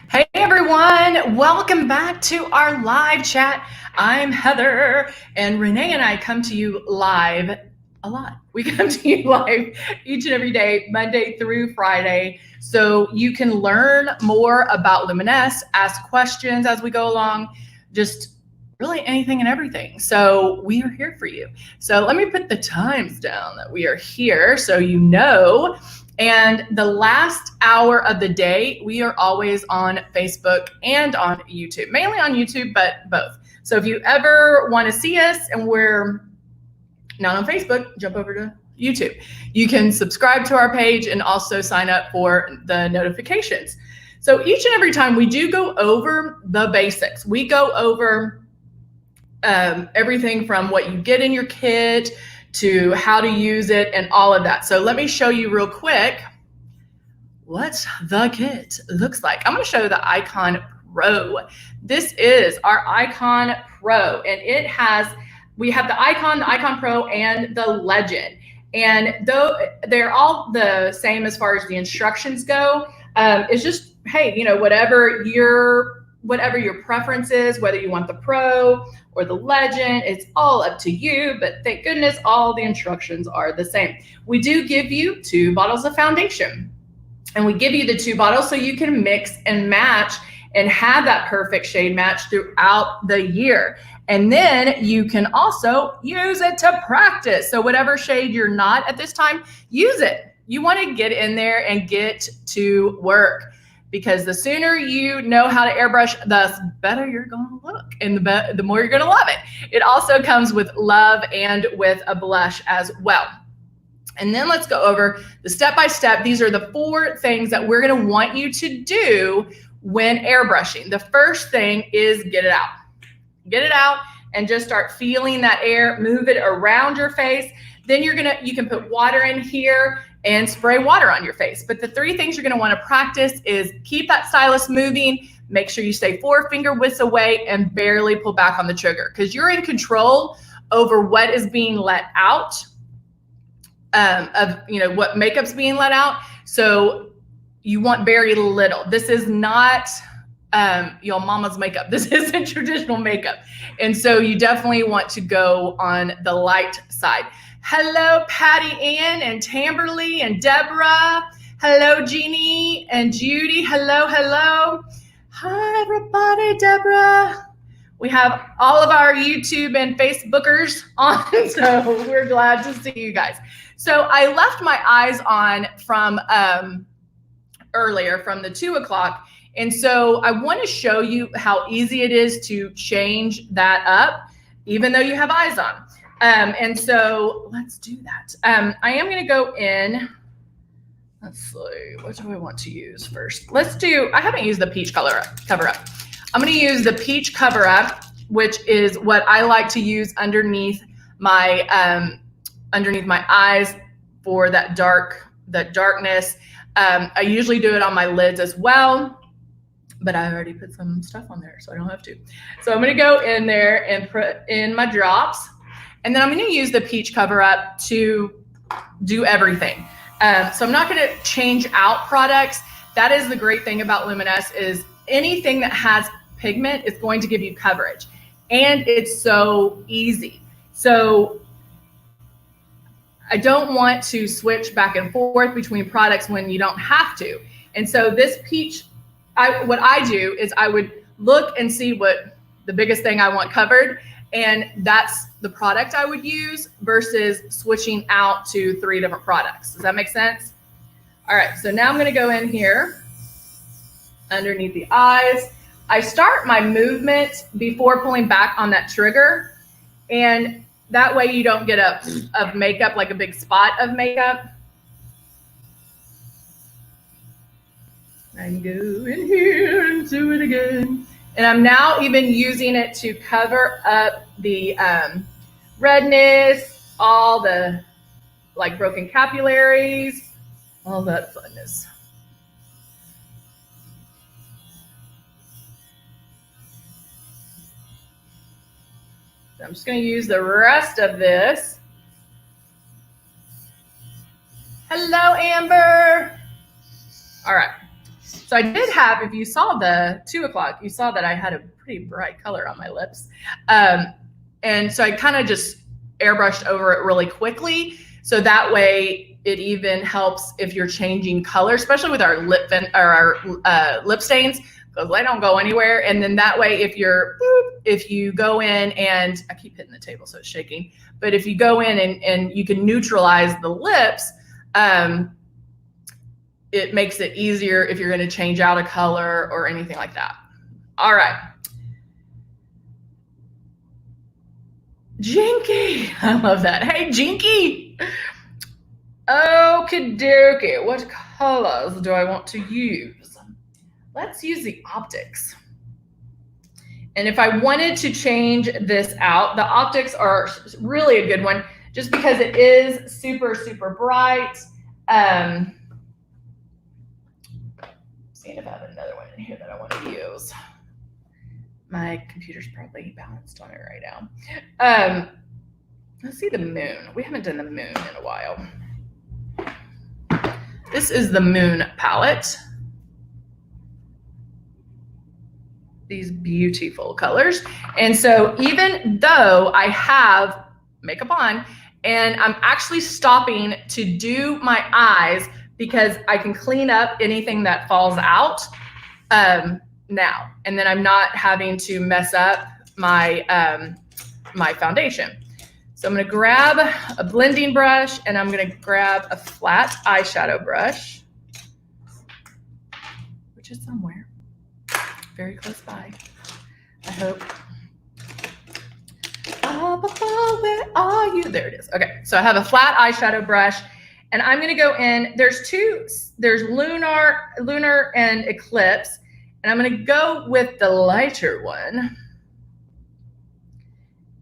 Hey everyone, welcome back to our live chat. I'm Heather, and Renee and I come to you live a lot. We come to you live each and every day, Monday through Friday, so you can learn more about Luminous, ask questions as we go along, just really anything and everything. So we are here for you. So let me put the times down that we are here so you know. And the last hour of the day, we are always on Facebook and on YouTube, mainly on YouTube, but both. So if you ever want to see us and we're not on Facebook, jump over to YouTube. You can subscribe to our page and also sign up for the notifications. So each and every time we do go over the basics. We go over everything from what you get in your kit to how to use it and all of that. So let me show you real quick what the kit looks like. I'm going to show you the Icon Pro. This is our Icon Pro, and we have the Icon Pro, and the Legend. And though they're all the same as far as the instructions go, it's just, hey, whatever your preference is, whether you want the Pro or the Legend, it's all up to you. But thank goodness all the instructions are the same. We do give you 2 bottles of foundation, and we give you the 2 bottles so you can mix and match and have that perfect shade match throughout the year. And then you can also use it to practice. So whatever shade you're not at this time, use it. You want to get in there and get to work, because the sooner you know how to airbrush, the better you're going to look, and the more you're going to love it. It also comes with love and with a blush as well. And then let's go over the step-by-step. These are the 4 things that we're going to want you to do when airbrushing. The first thing is get it out. Get it out and just start feeling that air, move it around your face. Then you can put water in here and spray water on your face. But the 3 things you're going to want to practice is keep that stylus moving, make sure you stay 4 finger widths away, and barely pull back on the trigger, because you're in control over what is being let out, what makeup's being let out. So you want very little. This is not your mama's makeup. This isn't traditional makeup. And so you definitely want to go on the light side. Hello, Patty Ann and Tamberly and Deborah. Hello, Jeannie and Judy. Hello, hello. Hi, everybody, Deborah. We have all of our YouTube and Facebookers on, so we're glad to see you guys. So I left my eyes on from earlier, from the 2 o'clock. And so I want to show you how easy it is to change that up, even though you have eyes on. And so let's do that. I am going to go in. Let's see, what do I want to use first? I haven't used the peach cover up. I'm going to use the peach cover up, which is what I like to use underneath my eyes for that darkness. I usually do it on my lids as well, but I already put some stuff on there, so I don't have to. So I'm going to go in there and put in my drops, and then I'm going to use the peach cover up to do everything. So I'm not going to change out products. That is the great thing about Luminous, is anything that has pigment is going to give you coverage, and it's so easy. So I don't want to switch back and forth between products when you don't have to. And so this peach, what I do is I would look and see what the biggest thing I want covered, and that's the product I would use, versus switching out to 3 different products. Does that make sense? All right, so now I'm going to go in here underneath the eyes. I start my movement before pulling back on that trigger, and that way you don't get of makeup, like a big spot of makeup. And go in here and do it again. And I'm now even using it to cover up the redness, all the broken capillaries, all that funness. So I'm just going to use the rest of this. Hello, Amber. All right. So I did have, if you saw the 2 o'clock, you saw that I had a pretty bright color on my lips. And so I kind of just airbrushed over it really quickly. So that way it even helps if you're changing color, especially with our lip stains, because they don't go anywhere. And then that way, if you go in and, I keep hitting the table so it's shaking, but if you go in and you can neutralize the lips, it makes it easier if you're going to change out a color or anything like that. All right. Jinky, I love that. Hey, Jinky. Okie dokie. What colors do I want to use? Let's use the optics. And if I wanted to change this out, the optics are really a good one just because it is super, super bright. Seeing if I have another one in here that I want to use. My computer's probably balanced on it right now. Let's see the moon. We haven't done the moon in a while. This is the moon palette. These beautiful colors. And so even though I have makeup on and I'm actually stopping to do my eyes because I can clean up anything that falls out now. And then I'm not having to mess up my, my foundation. So I'm gonna grab a blending brush and I'm gonna grab a flat eyeshadow brush, which is somewhere very close by, I hope. Oh, where are you? There it is. Okay, so I have a flat eyeshadow brush and I'm gonna go in, there's lunar and eclipse, and I'm gonna go with the lighter one.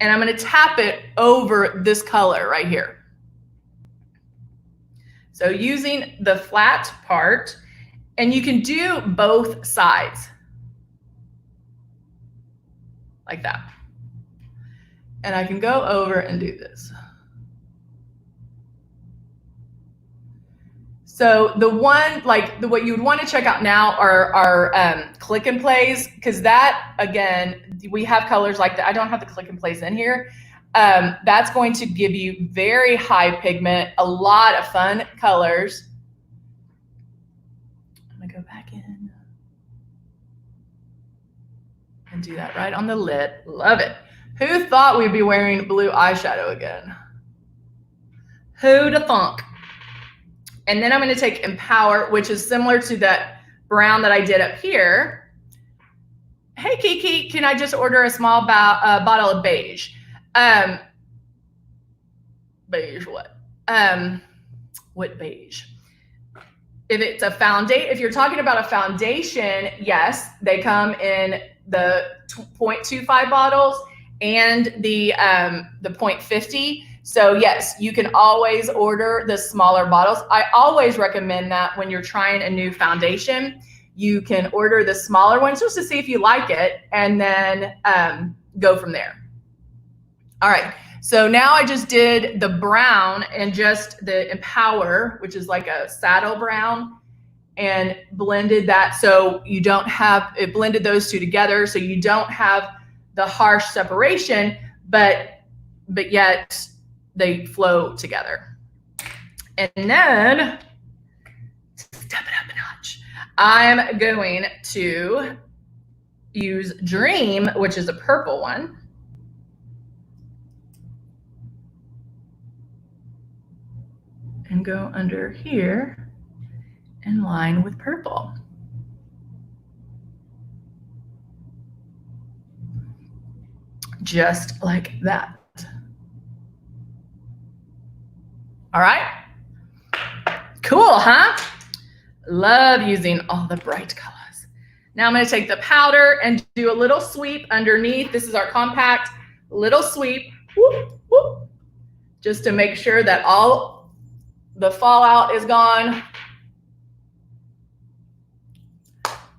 And I'm gonna tap it over this color right here. So using the flat part, and you can do both sides. Like that. And I can go over and do this. So the one, what you would want to check out now are click and plays, because that, again, we have colors like that. I don't have the click and plays in here. That's going to give you very high pigment, a lot of fun colors. I'm gonna go back in and do that right on the lid. Love it. Who thought we'd be wearing blue eyeshadow again? Who'd have thunk? And then I'm going to take Empower, which is similar to that brown that I did up here. Hey, Kiki, can I just order a small bottle of beige? Beige what? What beige? If it's a foundation, if you're talking about a foundation, yes, they come in the 0.25 bottles and the 0.50. So yes, you can always order the smaller bottles. I always recommend that when you're trying a new foundation, you can order the smaller ones just to see if you like it, and then go from there. All right, so now I just did the brown and just the Empower, which is like a saddle brown, and blended that so you don't have, it blended those two together so you don't have the harsh separation, but yet they flow together. And then, step it up a notch, I'm going to use Dream, which is a purple one. And go under here and line with purple. Just like that. All right, cool, huh? Love using all the bright colors. Now I'm gonna take the powder and do a little sweep underneath. This is our compact, little sweep, whoop, whoop, just to make sure that all the fallout is gone.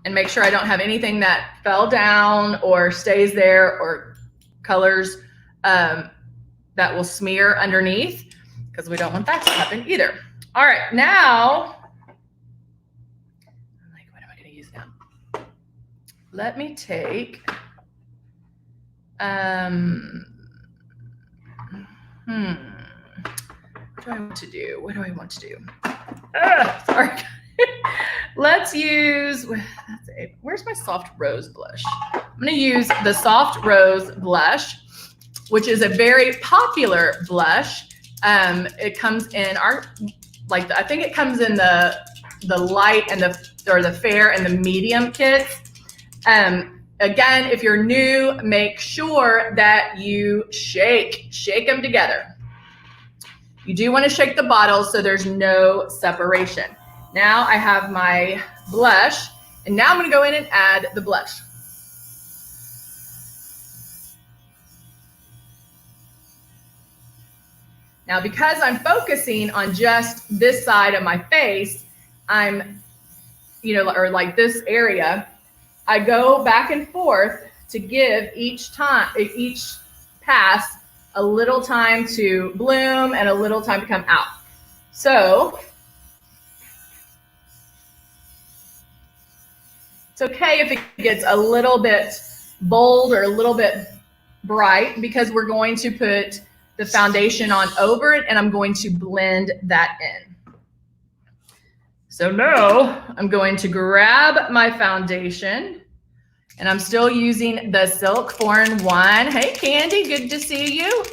And make sure I don't have anything that fell down or stays there, or colors that will smear underneath, because we don't want that to happen either. All right, now, I'm like, what am I let me take, what do I want to do? What do I want to do? Sorry. Let's use, where's my soft rose blush? I'm going to use the soft rose blush, which is a very popular blush. It comes in I think it comes in the light and the fair and the medium kits. Again, if you're new, make sure that you shake them together. You do want to shake the bottles so there's no separation. Now I have my blush, and now I'm going to go in and add the blush. Now, because I'm focusing on just this side of my face, or like this area, I go back and forth to give each pass a little time to bloom and a little time to come out. So it's okay if it gets a little bit bold or a little bit bright, because we're going to put the foundation on over it and I'm going to blend that in. So now I'm going to grab my foundation, and I'm still using the Silk 4-in-1. Hey, Candy, good to see you.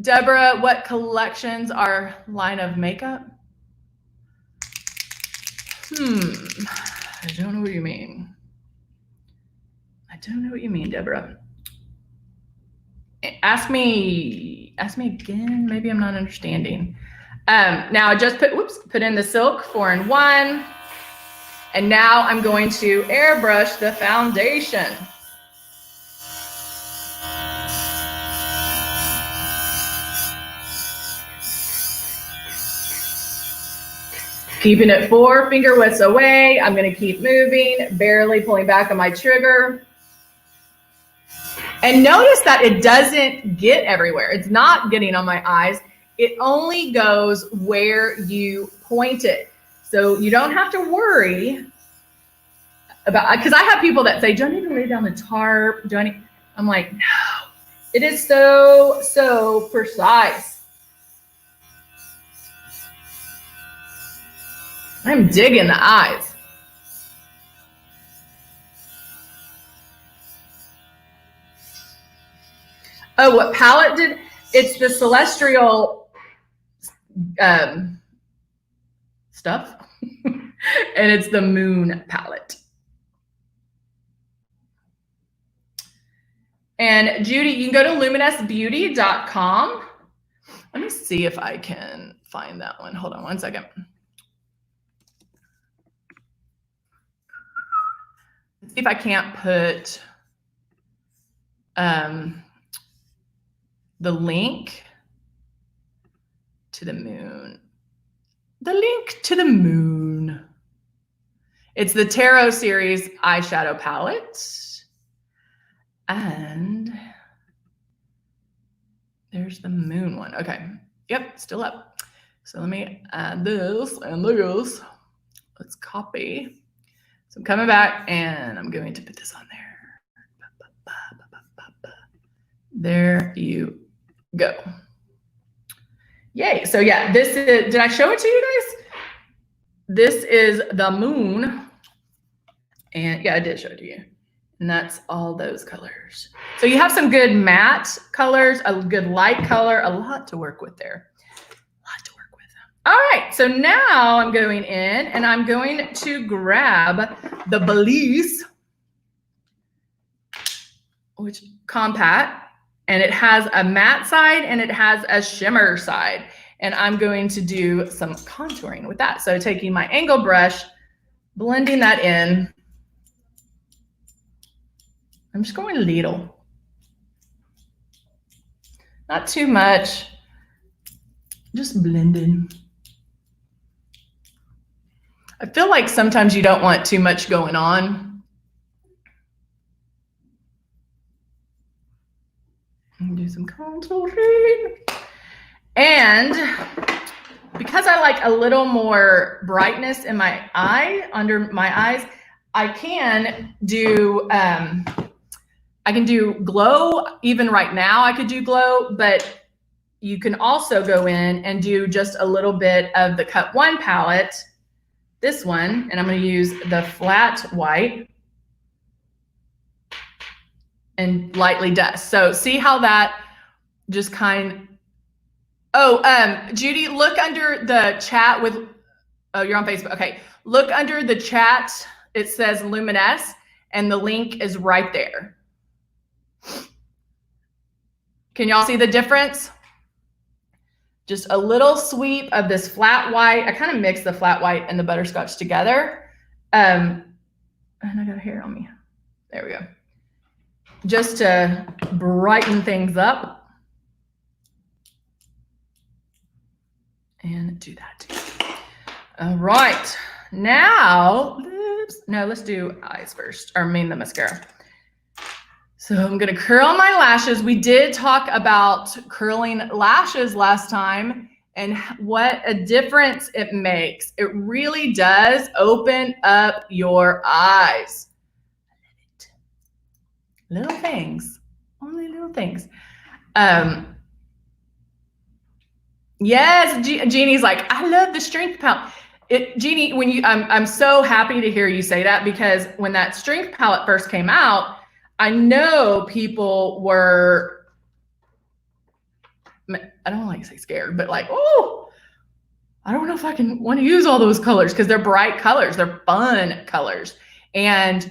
Deborah, what collections are line of makeup? I don't know what you mean. I don't know what you mean, Deborah. Ask me again. Maybe I'm not understanding. Now I just put in the Silk 4-in-1, and now I'm going to airbrush the foundation. Keeping it 4 finger widths away. I'm going to keep moving, barely pulling back on my trigger. And notice that it doesn't get everywhere. It's not getting on my eyes. It only goes where you point it. So you don't have to worry about, because I have people that say, do I need to lay down the tarp? I'm like, no, it is so precise. I'm digging the eyes. Oh, what palette did? It's the Celestial stuff, and it's the Moon palette. And Judy, you can go to luminousbeauty.com. Let me see if I can find that one. Hold on one second. Let's see if I can't put the link to the moon. The link to the moon. It's the Tarot Series eyeshadow palette. And there's the moon one. Okay. Yep, still up. So let me add this and this. Let's copy. So I'm coming back and I'm going to put this on there. There you go. Yay. So yeah, this is, did I show it to you guys? This is the moon. And yeah, I did show it to you. And that's all those colors. So you have some good matte colors, a good light color, a lot to work with there. A lot to work with. All right, so now I'm going in and I'm going to grab the Belize, which compact, and it has a matte side and it has a shimmer side. And I'm going to do some contouring with that. So taking my angle brush, blending that in. I'm just going little. Not too much. Just blending. I feel like sometimes you don't want too much going on. Do some contouring. And because because I like a little more brightness in my eye, under my eyes, I can do glow. Even right now I could do glow, but you can also go in and do just a little bit of the Cut 1 palette, this one, and I'm going to use the flat white and lightly dust. So see how that just Judy, look under the chat with, oh, you're on Facebook. Okay. Look under the chat. It says Luminous and the link is right there. Can y'all see the difference? Just a little sweep of this flat white. I kind of mix the flat white and the butterscotch together. And I got hair on me. There we go. Just to brighten things up. And do that. All right. Now, let's do eyes first, or the mascara. So I'm going to curl my lashes. We did talk about curling lashes last time and what a difference it makes. It really does open up your eyes. Little things, only little things. Yes, Jeannie's like, I love the strength palette. Jeannie, I'm so happy to hear you say that, because when that strength palette first came out, I know people were, I don't like to say scared, but like, oh, I don't know if I want to use all those colors, because they're bright colors, they're fun colors. And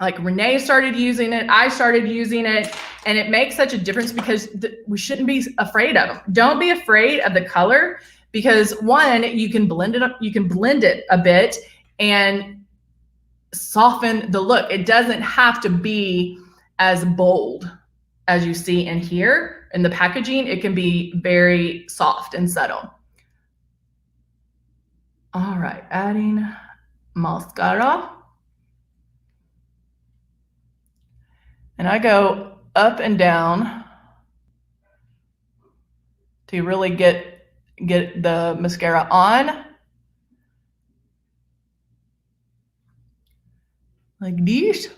like Renee started using it, I started using it, and it makes such a difference, because we shouldn't be afraid of them. Don't be afraid of the color, because one, you can blend it up, you can blend it a bit and soften the look. It doesn't have to be as bold as you see in here in the packaging. It can be very soft and subtle. All right, adding mascara. And I go up and down to really get the mascara on. Like this.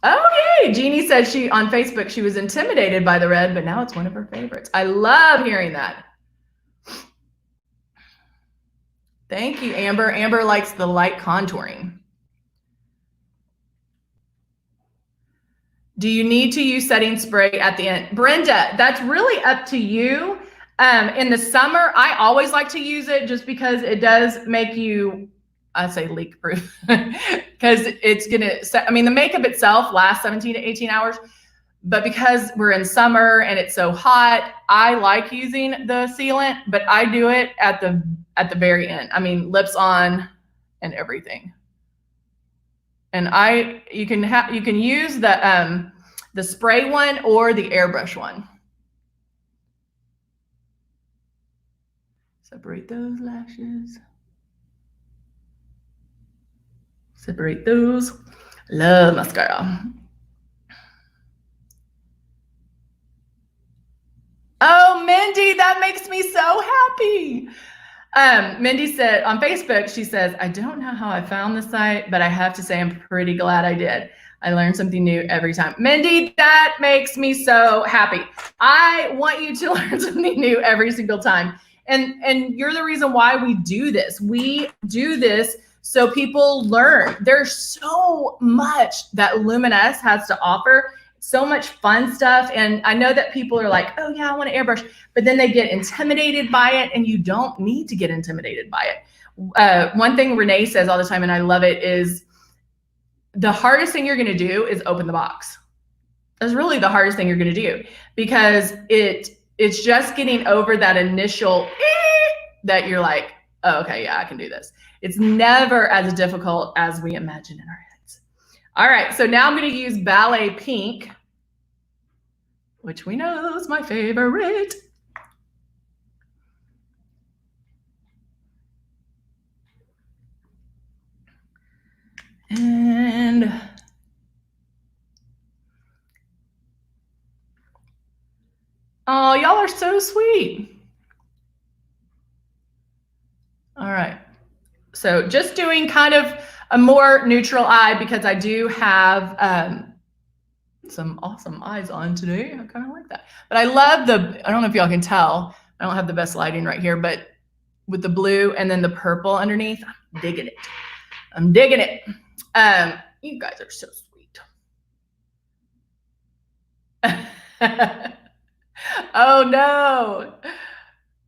Oh, yay. Jeannie said on Facebook, she was intimidated by the red, but now it's one of her favorites. I love hearing that. Thank you, Amber. Amber likes the light contouring. Do you need to use setting spray at the end? Brenda, that's really up to you. In the summer, I always like to use it just because it does make you, I say leak proof, because it's going to, the makeup itself lasts 17 to 18 hours. But because we're in summer and it's so hot, I like using the sealant, but I do it at the very end. Lips on and everything. And you can use the spray one or the airbrush one. Separate those lashes. Separate those. Love mascara. Oh, Mindy, that makes me so happy. Mindy said on Facebook, she says, I don't know how I found the site, but I have to say I'm pretty glad I did. I learn something new every time. Mindy, that makes me so happy. I want you to learn something new every single time. And you're the reason why we do this. We do this so people learn. There's so much that Luminous has to offer. So much fun stuff. And I know that people are like, oh yeah, I want to airbrush, but then they get intimidated by it, and you don't need to get intimidated by it. One thing Renee says all the time, and I love it, is the hardest thing you're going to do is open the box. That's really the hardest thing you're going to do, because it's just getting over that initial that you're like, oh, okay, yeah, I can do this. It's never as difficult as we imagine in our heads. All right, so now I'm going to use Ballet Pink, which we know is my favorite. And y'all are so sweet. All right. So just doing kind of a more neutral eye because I do have some awesome eyes on today. I kind of like that. But I love I don't know if y'all can tell, I don't have the best lighting right here, but with the blue and then the purple underneath, I'm digging it. I'm digging it. You guys are so sweet. Oh no.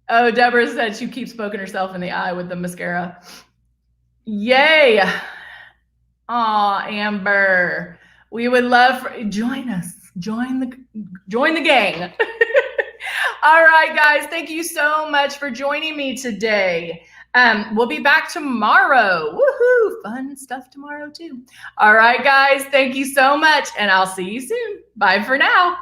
Oh, Deborah said she keeps poking herself in the eye with the mascara. Yay. Aw, Amber. We would love for join us. Join the gang. All right, guys. Thank you so much for joining me today. We'll be back tomorrow. Woohoo! Fun stuff tomorrow too. All right, guys. Thank you so much, and I'll see you soon. Bye for now.